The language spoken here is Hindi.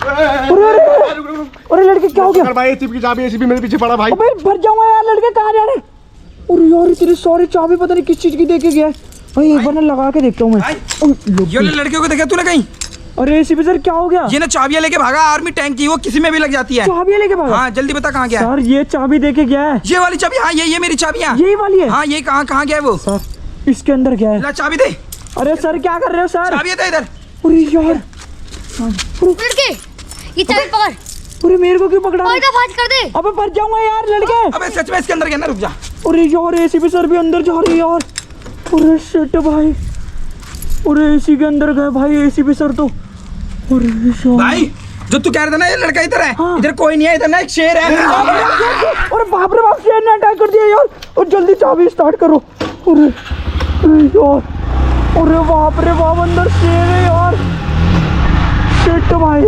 अरे लड़के क्या हो गया भाई? एसीपी की चाबी, एसीपी मेरे पीछे पड़ा भाई। अबे भर जाऊंगा यार, लड़के कहाँ जा रहे? अरे यार तेरी सॉरी चाबी पता नहीं किस चीज की देके गया है भाई। एक बार ना लगा के देखता हूँ मैं। ये लड़कियों को देखा तूने कहीं? अरे एसीपी सर क्या हो गया? ये ना चाबियां लेके भागा, आर्मी टैंक की, वो किसी में भी लग जाती है। चाबी लेके भागा? हाँ जल्दी बता कहाँ गया? सर ये चाबी देके गया है। ये वाली चाबी? हाँ ये मेरी चाबियां। यही वाली है? हाँ ये कहाँ कहाँ गया है वो? सर इसके अंदर गया है। ला चाबी दे। अरे सर क्या कर रहे हो सर? चाबी दे इधर। अरे यार लड़के ये चाबी पकड़। अरे मेरे को क्यों पकड़ा? फाज कर दे। अबे भर जाऊंगा यार लड़के। अबे सच में इसके अंदर गया ना, रुक जा। अरे यार एसीपी सर भी अंदर जा रहे यार। अरे शिट भाई, अरे एसी के अंदर गए भाई एसीपी सर तो। अरे यार भाई जो तू कह रहा था ना ये लड़का इधर है। हाँ। इधर कोई नहीं है, इधर ना एक शेर है। अरे बाप रे बाप, शेर ने अटैक कर दिया यार। और जल्दी चाबी स्टार्ट करो। अरे यार, अरे बाप रे बाप, अंदर शेर है यार। शिट भाई।